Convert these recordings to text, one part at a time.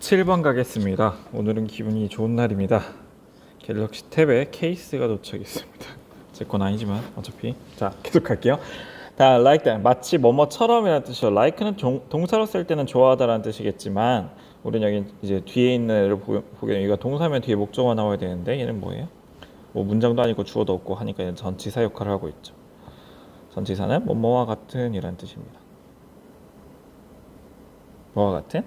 7번 가겠습니다. 오늘은 기분이 좋은 날입니다. 갤럭시 탭에 케이스가 도착했습니다. 제 건 아니지만 어차피. 자, 계속 갈게요. 다 like that 마치 뭐뭐처럼이라는 뜻이죠. like는 동사로 쓸 때는 좋아하다라는 뜻이겠지만 우리는 여기 이제 뒤에 있는 애를 보게 여기가 동사면 뒤에 목적어가 나와야 되는데 얘는 뭐예요? 뭐 문장도 아니고 주어도 없고 하니까 얘는 전치사 역할을 하고 있죠. 전치사는 뭐뭐와 같은 이라는 뜻입니다. 뭐와 같은?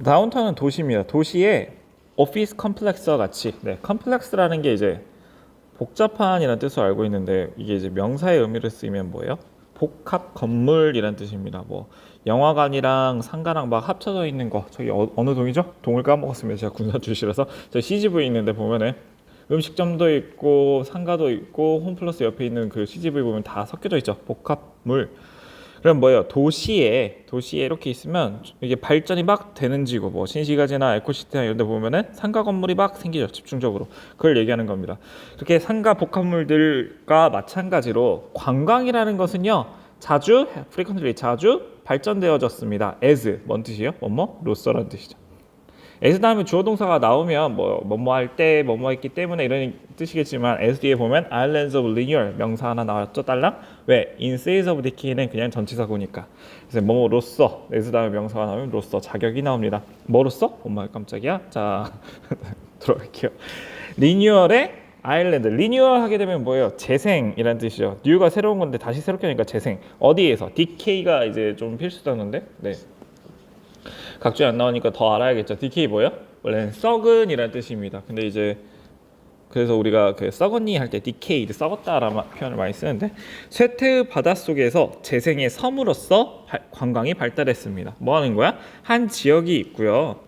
다운타운은 도시입니다. 도시에 오피스 컴플렉스와 같이, 컴플렉스라는 게 이제 복잡한이라는 뜻을 알고 있는데 이게 이제 명사의 의미를 쓰이면 뭐예요? 복합 건물이라는 뜻입니다. 뭐 영화관이랑 상가랑 막 합쳐져 있는 거, 저기 어느 동이죠? 동을 까먹었습니다. 제가 군사 출신이라서. 저 CGV 있는데 보면은 음식점도 있고 상가도 있고 홈플러스 옆에 있는 그 CGV 보면 다 섞여져 있죠. 복합물. 그럼 뭐예요? 도시에 이렇게 있으면 이게 발전이 막 되는 지구, 뭐 신시가지나 에코시티나 이런 데 보면은 상가 건물이 막 생기죠. 집중적으로. 그걸 얘기하는 겁니다. 그렇게 상가 복합물들과 마찬가지로 관광이라는 것은요. frequently 자주 발전되어졌습니다. as 뭔 뜻이에요? 로서라는 뜻이죠. as 다음에 주어 동사가 나오면 뭐뭐 할 때 뭐뭐 했기 때문에 이런 뜻이겠지만 as 뒤에 보면 islands of linear 명사 하나 나왔죠. 딸랑 왜? in seas of decay는 그냥 전치사구니까. 그래서 뭐뭐로서 as 다음에 명사가 나오면 로서 자격이 나옵니다. 뭐로서? 엄마 깜짝이야. 자 들어갈게요. 리뉴얼의 아일랜드. 리뉴얼 하게 되면 뭐예요? 재생이라는 뜻이죠. 뉴가 새로운 건데 다시 새롭게 하니까 재생. 어디에서? decay가 이제 좀 필수단어인데. 네. 각주에 안 나오니까 더 알아야겠죠. decay 뭐예요? 원래는 썩은이라는 뜻입니다. 근데 이제 그래서 우리가 그 썩었니 할 때 decayed, 썩었다라는 표현을 많이 쓰는데 쇠퇴의 바닷속에서 재생의 섬으로서 관광이 발달했습니다. 뭐 하는 거야? 한 지역이 있고요.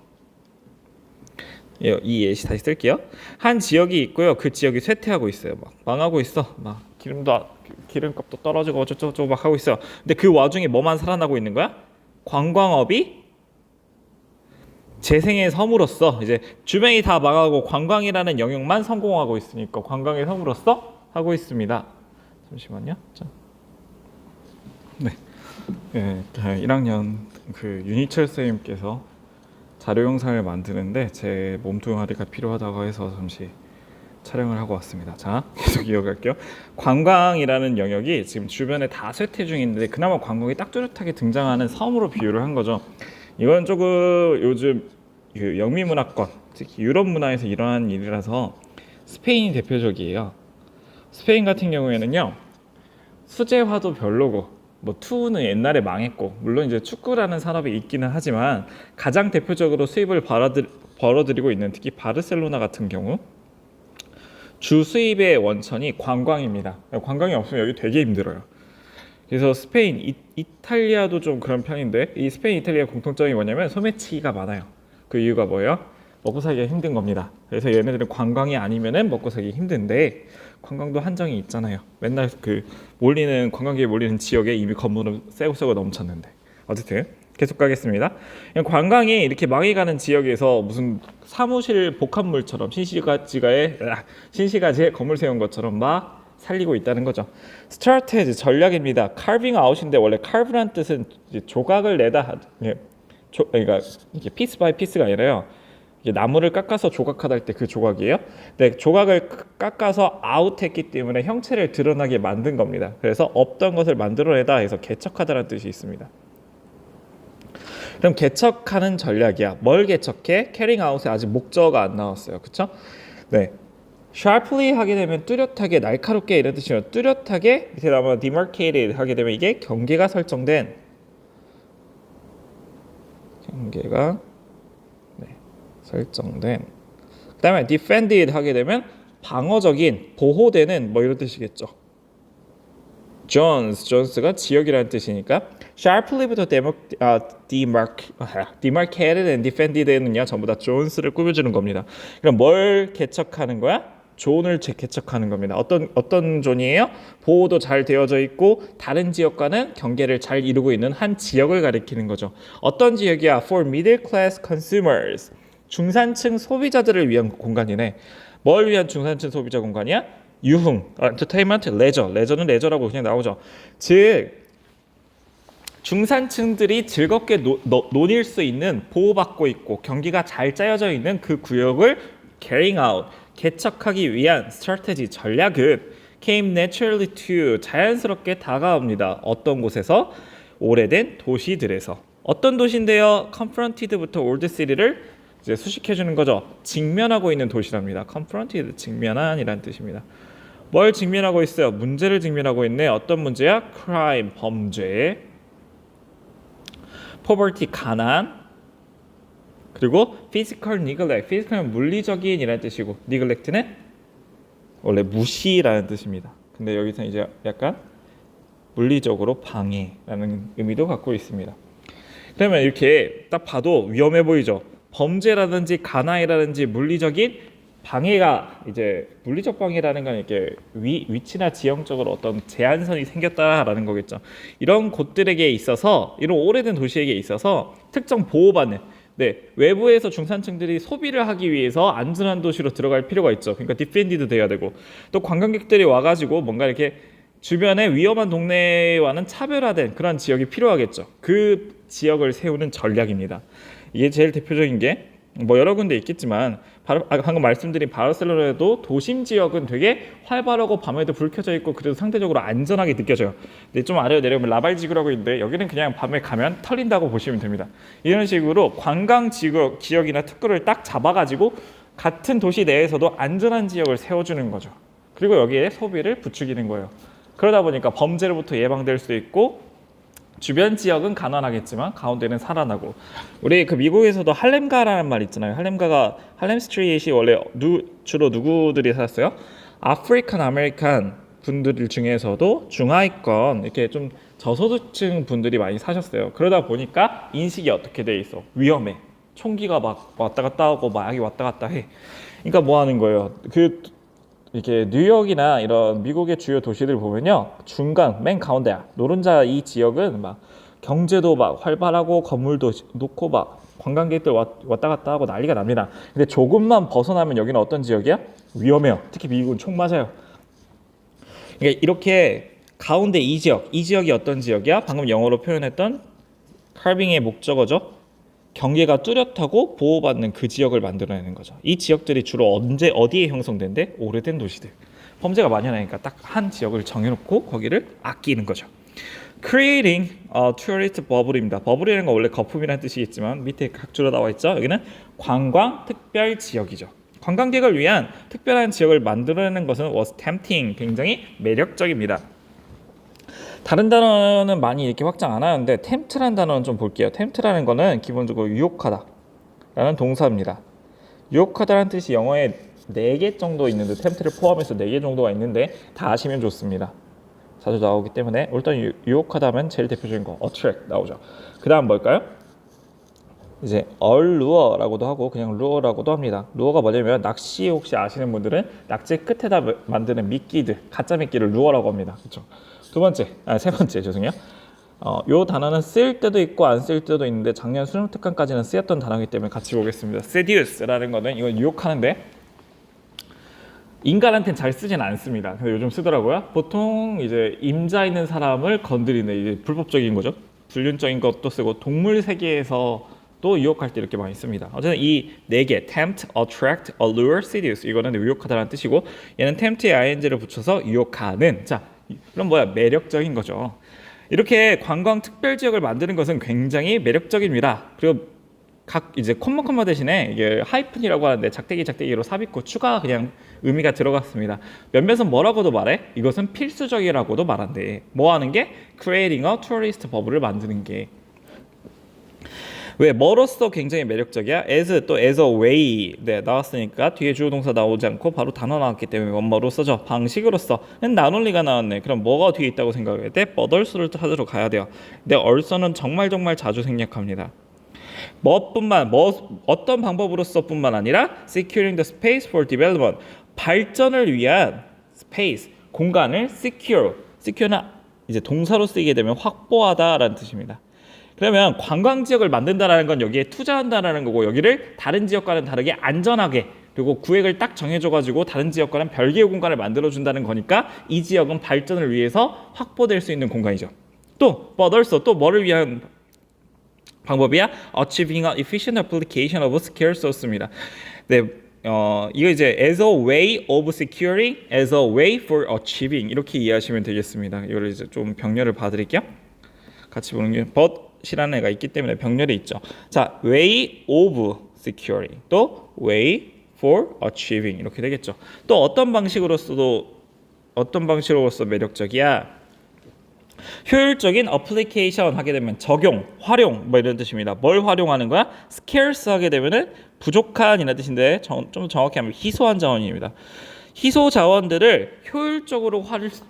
이 예시 다시 쓸게요. 한 지역이 있고요. 그 지역이 쇠퇴하고 있어요. 막 망하고 있어. 막 기름값도 떨어지고 어쩌고저쩌고 막 하고 있어요. 근데 그 와중에 뭐만 살아나고 있는 거야? 관광업이 재생의 섬으로서 이제 주변이 다 망하고 관광이라는 영역만 성공하고 있으니까 관광의 섬으로서 하고 있습니다. 잠시만요. 자. 네. 1학년 그 윤희철 선생님께서 자료 영상을 만드는데 제 몸뚱아리가 필요하다고 해서 잠시 촬영을 하고 왔습니다. 자, 계속 이어갈게요. 관광이라는 영역이 지금 주변에 다 쇠퇴 중인데 그나마 관광이 딱 뚜렷하게 등장하는 섬으로 비유를 한 거죠. 이건 조금 요즘 그 영미 문화권, 특히 유럽 문화에서 일어나는 일이라서 스페인이 대표적이에요. 스페인 같은 경우에는요, 수제화도 별로고, 뭐 투우는 옛날에 망했고, 물론 이제 축구라는 산업이 있기는 하지만 가장 대표적으로 수입을 벌어들이고 있는 특히 바르셀로나 같은 경우 주 수입의 원천이 관광입니다. 관광이 없으면 여기 되게 힘들어요. 그래서 스페인, 이탈리아도 좀 그런 편인데 이 스페인, 이탈리아 공통점이 뭐냐면 소매치기가 많아요. 그 이유가 뭐예요? 먹고 살기가 힘든 겁니다. 그래서 얘네들은 관광이 아니면은 먹고 살기 힘든데 관광도 한정이 있잖아요. 맨날 그 관광객이 몰리는 지역에 이미 건물은 새고 넘쳤는데 어쨌든 계속 가겠습니다. 관광이 이렇게 망해가는 지역에서 무슨 사무실 복합물처럼 신시가지에 건물 세운 것처럼 막 살리고 있다는 거죠. strategy 전략입니다. carving out인데 원래 carve란 뜻은 조각을 내다, 그러니까 이게 piece by piece가 아니라요. 이게 나무를 깎아서 조각하다 할 때 그 조각이에요. 네, 조각을 깎아서 out했기 때문에 형체를 드러나게 만든 겁니다. 그래서 없던 것을 만들어내다 해서 개척하다라는 뜻이 있습니다. 그럼 개척하는 전략이야. 뭘 개척해? carrying out에 아직 목적어가 안 나왔어요. 그렇죠? 네. sharply 하게 되면 뚜렷하게, 날카롭게 이런 뜻이에요. 뚜렷하게 밑에 나오면 demarcated 하게 되면 이게 경계가 설정된 설정된. 그다음에 defended 하게 되면 방어적인, 보호되는 뭐 이런 뜻이겠죠. Jones가 지역이라는 뜻이니까 sharply부터 demarcated and defended는요 전부 다 Jones를 꾸며주는 겁니다. 그럼 뭘 개척하는 거야? 존을 개척하는 겁니다. 어떤 존이에요? 보호도 잘 되어져 있고 다른 지역과는 경계를 잘 이루고 있는 한 지역을 가리키는 거죠. 어떤 지역이야? For middle class consumers. 중산층 소비자들을 위한 공간이네. 뭘 위한 중산층 소비자 공간이야? 유흥, entertainment, leisure는 레저라고 그냥 나오죠. 즉 중산층들이 즐겁게 논일 수 있는 보호받고 있고 경기가 잘 짜여져 있는 그 구역을 carrying out, 개척하기 위한 strategy, 전략은 came naturally to, 자연스럽게 다가옵니다. 어떤 곳에서? 오래된 도시들에서. 어떤 도시인데요? confronted부터 old city를 이제 수식해주는 거죠. 직면하고 있는 도시랍니다. confronted, 직면한이란 뜻입니다. 뭘 직면하고 있어요? 문제를 직면하고 있네. 어떤 문제야? crime, 범죄, poverty, 가난, 그리고 physical neglect, physical은 물리적인 이라는 뜻이고 neglect는 원래 무시라는 뜻입니다. 근데 여기서 이제 약간 물리적으로 방해라는 의미도 갖고 있습니다. 그러면 이렇게 딱 봐도 위험해 보이죠. 범죄라든지 가난이라든지 물리적인 방해가 이제 물리적 방해라는 건 이렇게 위치나 지형적으로 어떤 제한선이 생겼다라는 거겠죠. 이런 곳들에게 있어서 이런 오래된 도시에게 있어서 특정 보호받는 외부에서 중산층들이 소비를 하기 위해서 안전한 도시로 들어갈 필요가 있죠. 그러니까 디펜디드 돼야 되고 또 관광객들이 와가지고 뭔가 이렇게 주변의 위험한 동네와는 차별화된 그런 지역이 필요하겠죠. 그 지역을 세우는 전략입니다. 이게 제일 대표적인 게 뭐 여러 군데 있겠지만 방금 말씀드린 바르셀로나에도 도심 지역은 되게 활발하고 밤에도 불 켜져 있고 그래도 상대적으로 안전하게 느껴져요. 근데 좀 아래로 내려오면 라발지구라고 있는데 여기는 그냥 밤에 가면 털린다고 보시면 됩니다. 이런 식으로 관광 지역이나 특구를 딱 잡아가지고 같은 도시 내에서도 안전한 지역을 세워주는 거죠. 그리고 여기에 소비를 부추기는 거예요. 그러다 보니까 범죄로부터 예방될 수 있고 주변 지역은 가난하겠지만 가운데는 살아나고 우리 그 미국에서도 할렘가라는 말 있잖아요. 할렘 스트리트이 원래 주로 누구들이 살았어요? 아프리칸 아메리칸 분들 중에서도 중하위권 이렇게 좀 저소득층 분들이 많이 사셨어요. 그러다 보니까 인식이 어떻게 돼 있어? 위험해. 총기가 막 왔다 갔다 하고 마약이 왔다 갔다 해. 그러니까 뭐 하는 거예요? 이렇게 뉴욕이나 이런 미국의 주요 도시들 보면요, 중간 맨 가운데야 노른자 이 지역은 막 경제도 막 활발하고 건물도 놓고 막 관광객들 왔다 갔다 하고 난리가 납니다. 근데 조금만 벗어나면 여기는 어떤 지역이야? 위험해요. 특히 미국은 총 맞아요. 그러니까 이렇게 가운데 이 지역이 어떤 지역이야? 방금 영어로 표현했던 칼빙의 목적어죠. 경계가 뚜렷하고 보호받는 그 지역을 만들어내는 거죠. 이 지역들이 주로 어디에 형성된대? 오래된 도시들. 범죄가 만연하니까 딱 한 지역을 정해놓고 거기를 아끼는 거죠. Creating a tourist bubble입니다. bubble이라는 건 원래 거품이라는 뜻이겠지만 밑에 각주로 나와 있죠. 여기는 관광 특별 지역이죠. 관광객을 위한 특별한 지역을 만들어내는 것은 was tempting, 굉장히 매력적입니다. 다른 단어는 많이 이렇게 확장 안 하는데 tempt라는 단어는 좀 볼게요. tempt라는 거는 기본적으로 유혹하다라는 동사입니다. 유혹하다라는 뜻이 영어에 4개 정도 있는데 tempt를 포함해서 4개 정도가 있는데 다 아시면 좋습니다. 자주 나오기 때문에 일단 유혹하다면 제일 대표적인 거 attract 나오죠. 그 다음 뭘까요? 이제 allure라고도 하고 그냥 lure라고도 합니다. lure가 뭐냐면 낚시 혹시 아시는 분들은 낙지 끝에다 만드는 미끼들, 가짜 미끼를 lure라고 합니다. 그렇죠? 세 번째 죄송해요. 요 단어는 쓰일 때도 있고 안 쓰일 때도 있는데 작년 수능 특강까지는 쓰였던 단어이기 때문에 같이 보겠습니다. seduce라는 거는 이건 유혹하는데 인간한테는 잘 쓰진 않습니다. 근데 요즘 쓰더라고요. 보통 이제 임자 있는 사람을 건드리는 이제 불법적인 거죠. 불륜적인 것도 쓰고 동물 세계에서 또 유혹할 때 이렇게 많이 씁니다. 어쨌든 이 4개 tempt, attract, allure, seduce 이거는 유혹하다라는 뜻이고 얘는 tempt에 ing를 붙여서 유혹하는. 자, 그럼 뭐야? 매력적인 거죠. 이렇게 관광 특별 지역을 만드는 것은 굉장히 매력적입니다. 그리고 각 이제 콤마 대신에 이게 하이픈이라고 하는데 작대기로 삽입고 추가 그냥 의미가 들어갔습니다. 몇몇은 뭐라고도 말해? 이것은 필수적이라고도 말한대. 뭐 하는 게? creating a tourist bubble을 만드는 게. 왜? 뭐로서 굉장히 매력적이야? as a way 나왔으니까 뒤에 주어 동사 나오지 않고 바로 단어 나왔기 때문에 뭐로서죠? 방식으로서. 나놀리가 나왔네. 그럼 뭐가 뒤에 있다고 생각해야 돼? but also를 찾으러 가야 돼요. 근데 also는 정말 자주 생략합니다. 어떤 방법으로서뿐만 아니라 securing the space for development, 발전을 위한 space, 공간을 secure는 이제 동사로 쓰이게 되면 확보하다라는 뜻입니다. 그러면 관광 지역을 만든다라는 건 여기에 투자한다라는 거고 여기를 다른 지역과는 다르게 안전하게 그리고 구획을 딱 정해줘가지고 다른 지역과는 별개의 공간을 만들어준다는 거니까 이 지역은 발전을 위해서 확보될 수 있는 공간이죠. 또 but also 또 뭐를 위한 방법이야? Achieving an efficient application of scarce resource입니다. 네, 이거 이제 as a way of securing, as a way for achieving 이렇게 이해하시면 되겠습니다. 이걸 이제 좀 병렬을 봐드릴게요. 같이 보는 게 but이라는 애가 있기 때문에 병렬이 있죠. 자, way of securing 또 way for achieving 이렇게 되겠죠. 또 어떤 방식으로서 매력적이야? 효율적인 어플리케이션 하게 되면 적용, 활용 뭐 이런 뜻입니다. 뭘 활용하는 거야? scarce 하게 되면은 부족한 이라는 뜻인데 좀 더 정확히 하면 희소한 자원입니다. 희소 자원들을 효율적으로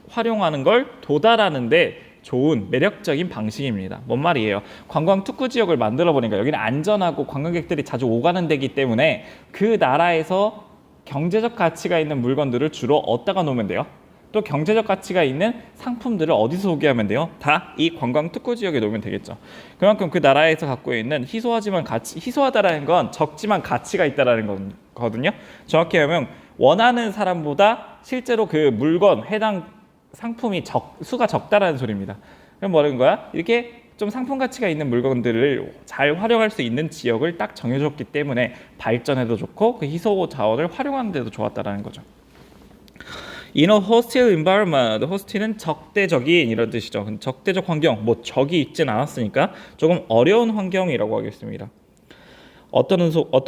활용하는 걸 도달하는데 좋은 매력적인 방식입니다. 뭔 말이에요? 관광 특구 지역을 만들어 보니까 여기는 안전하고 관광객들이 자주 오가는 데기 때문에 그 나라에서 경제적 가치가 있는 물건들을 주로 어디다가 놓으면 돼요? 또 경제적 가치가 있는 상품들을 어디서 소개하면 돼요? 다 이 관광 특구 지역에 놓으면 되겠죠. 그만큼 그 나라에서 갖고 있는 희소하다라는 건 적지만 가치가 있다라는 거거든요. 정확히 하면 원하는 사람보다 실제로 그 물건 해당 상품이 수가 적다라는 소리입니다. 그럼 뭐라는 거야? 이렇게 좀 상품 가치가 있는 물건들을 잘 활용할 수 있는 지역을 딱 정해줬기 때문에 발전에도 좋고 그 희소 자원을 활용하는 데도 좋았다라는 거죠. In a hostile environment, hostile은 적대적인 이런 뜻이죠. 적대적 환경, 뭐 적이 있진 않았으니까 조금 어려운 환경이라고 하겠습니다. 어떤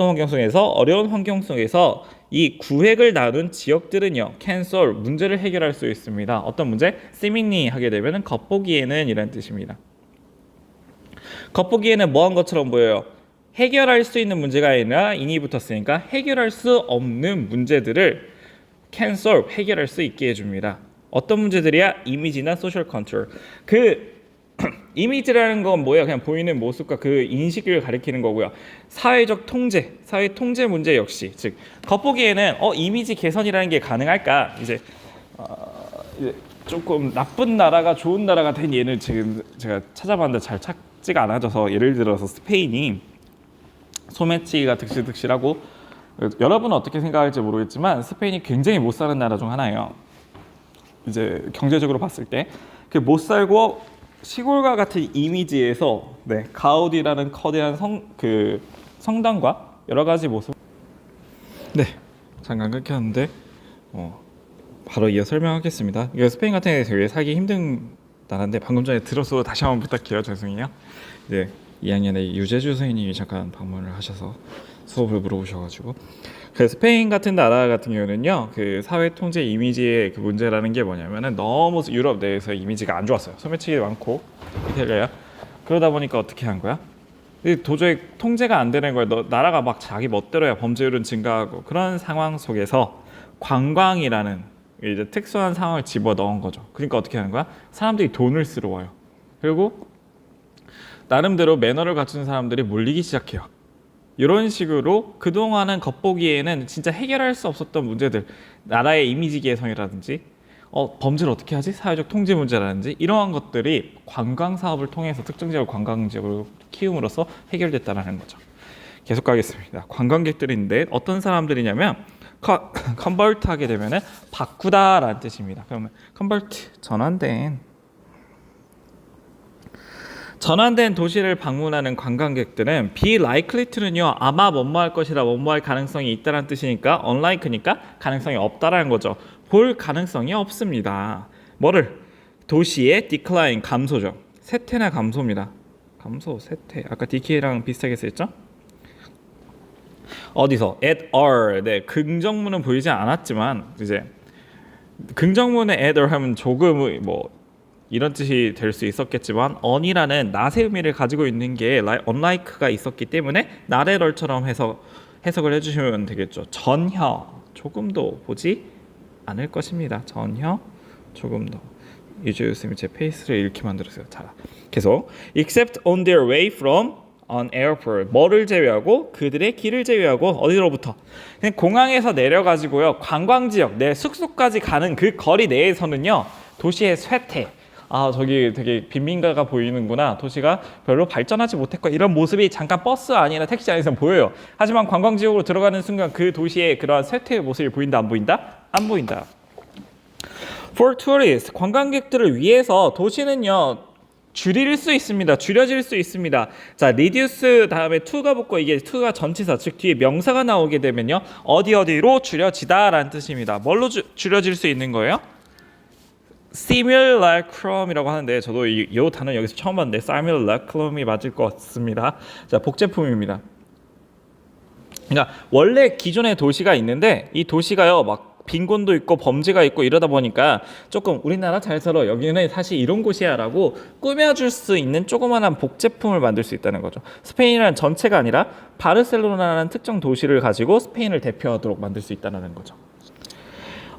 환경 속에서 어려운 환경 속에서 이 구획을 나눈 지역들은요, cancel 문제를 해결할 수 있습니다. 어떤 문제? seemingly 하게 되면은 겉보기에는 이런 뜻입니다. 겉보기에는 뭐한 것처럼 보여요. 해결할 수 있는 문제가 아니라 in이 붙었으니까 해결할 수 없는 문제들을 cancel 해결할 수 있게 해줍니다. 어떤 문제들이야? 이미지나 소셜 컨트롤. 그 이미지라는 건 뭐야? 그냥 보이는 모습과 그 인식을 가리키는 거고요. 사회적 통제, 사회 통제 문제 역시 즉 겉보기에는 이미지 개선이라는 게 가능할까? 이제 조금 나쁜 나라가 좋은 나라가 된 예는 지금 제가 찾아봤는데 잘 찾지가 않아져서 예를 들어서 스페인이 소매치기가 득실득실하고 여러분은 어떻게 생각할지 모르겠지만 스페인이 굉장히 못 사는 나라 중 하나예요. 이제 경제적으로 봤을 때 그 못 살고 시골과 같은 이미지에서 가우디라는 거대한 성당과 여러 가지 모습. 잠깐 끊겼는데 바로 이어 설명하겠습니다. 이거 스페인 같은 데 되게 살기 힘든 나라인데 방금 전에 들어서 다시 한번 부탁해요. 죄송해요. 2학년에 유재주 선생님이 잠깐 방문을 하셔서 수업을 물어보셔가지고 그 스페인 같은 나라 같은 경우는요 그 사회 통제 이미지의 그 문제라는 게 뭐냐면은 너무 유럽 내에서 이미지가 안 좋았어요. 소매치기 많고 이탈리아 그러다 보니까 어떻게 한 거야? 도저히 통제가 안 되는 거예요. 나라가 막 자기 멋대로야 범죄율은 증가하고 그런 상황 속에서 관광이라는 이제 특수한 상황을 집어 넣은 거죠. 그러니까 어떻게 하는 거야? 사람들이 돈을 쓰러 와요. 그리고 나름대로 매너를 갖춘 사람들이 몰리기 시작해요. 이런 식으로 그동안은 겉보기에는 진짜 해결할 수 없었던 문제들, 나라의 이미지 개선이라든지 범죄를 어떻게 하지? 사회적 통제 문제라든지 이러한 것들이 관광 사업을 통해서 특정 지역을 관광 지역으로 키움으로써 해결됐다는 거죠. 계속 가겠습니다. 관광객들인데 어떤 사람들이냐면 컨버트 하게 되면은 바꾸다라는 뜻입니다. 그러면 컨버트 전환된 도시를 방문하는 관광객들은 be likely to는요 아마 뭐뭐할 것이라 뭐뭐할 가능성이 있다는 뜻이니까 unlike니까 가능성이 없다라는 거죠. 볼 가능성이 없습니다. 뭐를? 도시의 decline 감소죠. 쇠퇴나 감소입니다. 감소, 쇠퇴. 아까 DK랑 비슷하게 쓰였죠? 어디서? at all. 긍정문은 보이지 않았지만 이제 긍정문에 at all 하면 조금 이런 뜻이 될 수 있었겠지만 on이라는 낫의 의미를 가지고 있는 게 unlike가 있었기 때문에 not at all처럼 해석을 해주시면 되겠죠. 전혀 조금도 보지 않을 것입니다. 전혀 조금 더. 유재 교수님이 제 페이스를 이렇게 만들었어요. 자, 계속 except on their way from an airport. 뭐를 제외하고 그들의 길을 제외하고 어디로부터? 그냥 공항에서 내려가지고요 관광지역 내 숙소까지 가는 그 거리 내에서는요 도시의 쇠퇴 저기 되게 빈민가가 보이는구나. 도시가 별로 발전하지 못했고 이런 모습이 잠깐 버스 아니라 택시 안에서 보여요. 하지만 관광지역으로 들어가는 순간 그 도시의 그러한 쇠퇴의 모습이 보인다 안 보인다? 안 보인다. For tourists, 관광객들을 위해서 도시는요 줄일 수 있습니다. 줄여질 수 있습니다. 자, reduce 다음에 to가 붙고 이게 to가 전치사, 즉 뒤에 명사가 나오게 되면요. 어디로 줄여지다라는 뜻입니다. 뭘로 줄여질 수 있는 거예요? simulacrum이라고 하는데 저도 이 단어 여기서 처음 봤는데 simulacrum이 맞을 것 같습니다. 자, 복제품입니다. 그러니까 원래 기존의 도시가 있는데 이 도시가요 막 빈곤도 있고 범죄가 있고 이러다 보니까 조금 우리나라 잘 살아 여기는 사실 이런 곳이야라고 꾸며줄 수 있는 조그마한 복제품을 만들 수 있다는 거죠. 스페인이라는 전체가 아니라 바르셀로나라는 특정 도시를 가지고 스페인을 대표하도록 만들 수 있다는 거죠.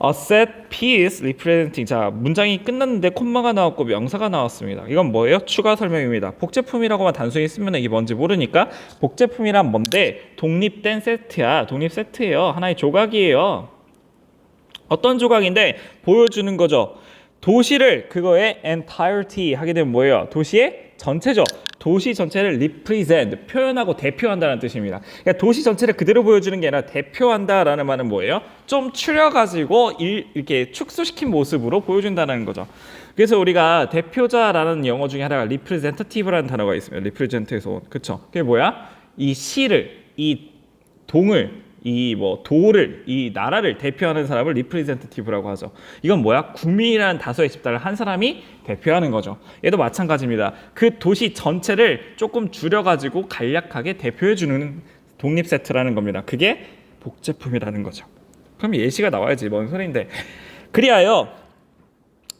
A set piece representing. 자, 문장이 끝났는데 콤마가 나왔고 명사가 나왔습니다. 이건 뭐예요? 추가 설명입니다. 복제품이라고만 단순히 쓰면 이게 뭔지 모르니까 복제품이란 뭔데 독립된 세트야. 독립 세트예요. 하나의 조각이에요. 어떤 조각인데 보여주는 거죠. 도시를 그거의 entirety 하게 되면 뭐예요? 도시의 전체죠. 도시 전체를 represent, 표현하고 대표한다는 뜻입니다. 그러니까 도시 전체를 그대로 보여주는 게 아니라 대표한다라는 말은 뭐예요? 좀 추려가지고 이렇게 축소시킨 모습으로 보여준다는 거죠. 그래서 우리가 대표자라는 영어 중에 하나가 representative라는 단어가 있습니다. represent에서 온, 그쵸? 그게 뭐야? 이 시를, 이 동을, 이 도를, 이 나라를 대표하는 사람을 리프레젠테티브라고 하죠. 이건 뭐야? 국민이라는 다수의 집단을 한 사람이 대표하는 거죠. 얘도 마찬가지입니다. 그 도시 전체를 조금 줄여가지고 간략하게 대표해주는 독립 세트라는 겁니다. 그게 복제품이라는 거죠. 그럼 예시가 나와야지 뭔 소리인데. 그리하여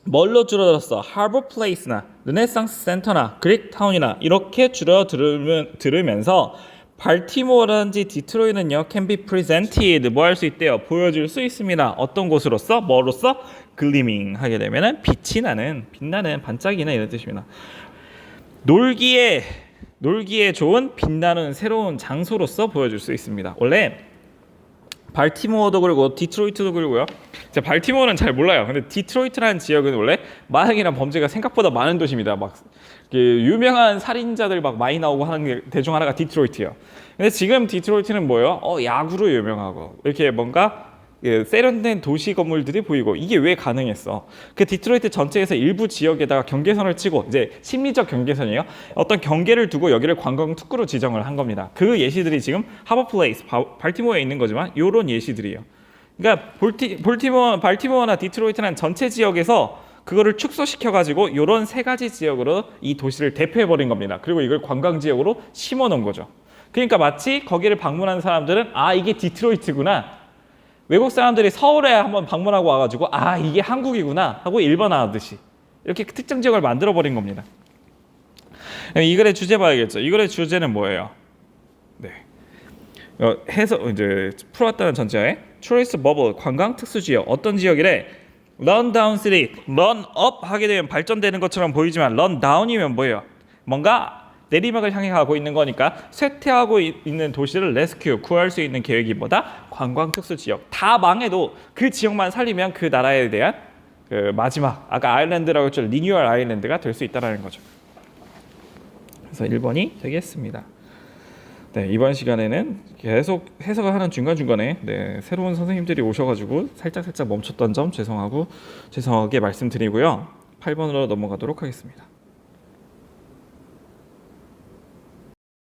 뭘로 줄어들었어? 하버 플레이스나 르네상스 센터나 그릭 타운이나 이렇게 줄여 들으면서 발티모어라든지 디트로이트는요 can be presented 뭐 할 수 있대요? 보여줄 수 있습니다. 어떤 곳으로서? 뭐로서? gleaming 하게 되면은 빛이 나는, 빛나는, 반짝이는 이런 뜻입니다. 놀기에 좋은 빛나는 새로운 장소로서 보여줄 수 있습니다. 원래 발티모어도 그리고 디트로이트도 그리고요. 제가 발티모어는 잘 몰라요. 근데 디트로이트라는 지역은 원래 마약이나 범죄가 생각보다 많은 도시입니다. 막 유명한 살인자들 막 많이 나오고 하는 게 대중 하나가 디트로이트예요. 근데 지금 디트로이트는 뭐예요? 야구로 유명하고 이렇게 뭔가 세련된 도시 건물들이 보이고 이게 왜 가능했어? 그 디트로이트 전체에서 일부 지역에다가 경계선을 치고 이제 심리적 경계선이에요. 어떤 경계를 두고 여기를 관광 특구로 지정을 한 겁니다. 그 예시들이 지금 하버 플레이스, 발티모어에 있는 거지만 이런 예시들이에요. 그러니까 발티모어나 디트로이트는 전체 지역에서 그거를 축소시켜가지고 이런 세 가지 지역으로 이 도시를 대표해버린 겁니다. 그리고 이걸 관광지역으로 심어놓은 거죠. 그러니까 마치 거기를 방문하는 사람들은 이게 디트로이트구나. 외국 사람들이 서울에 한번 방문하고 와가지고 이게 한국이구나 하고 일반화하듯이 이렇게 특정 지역을 만들어버린 겁니다. 이 글의 주제 봐야겠죠. 이 글의 주제는 뭐예요? 네. 해서 이제 풀어왔다는 전제하에 초이스 버블 관광 특수 지역 어떤 지역이래? run down city, run up 하게 되면 발전되는 것처럼 보이지만 run down이면 뭐예요? 뭔가 내리막을 향해 가고 있는 거니까 쇠퇴하고 있는 도시를 레스큐, 구할 수 있는 계획이 뭐다? 관광 특수 지역. 다 망해도 그 지역만 살리면 그 나라에 대한 그 마지막, 아까 아일랜드라고 했죠. 리뉴얼 아일랜드가 될 수 있다는 거죠. 그래서 1번이 되겠습니다. 네, 이번 시간에는 계속 해석을 하는 중간중간에 새로운 선생님들이 오셔가지고 살짝 멈췄던 점 죄송하게 말씀드리고요. 8번으로 넘어가도록 하겠습니다.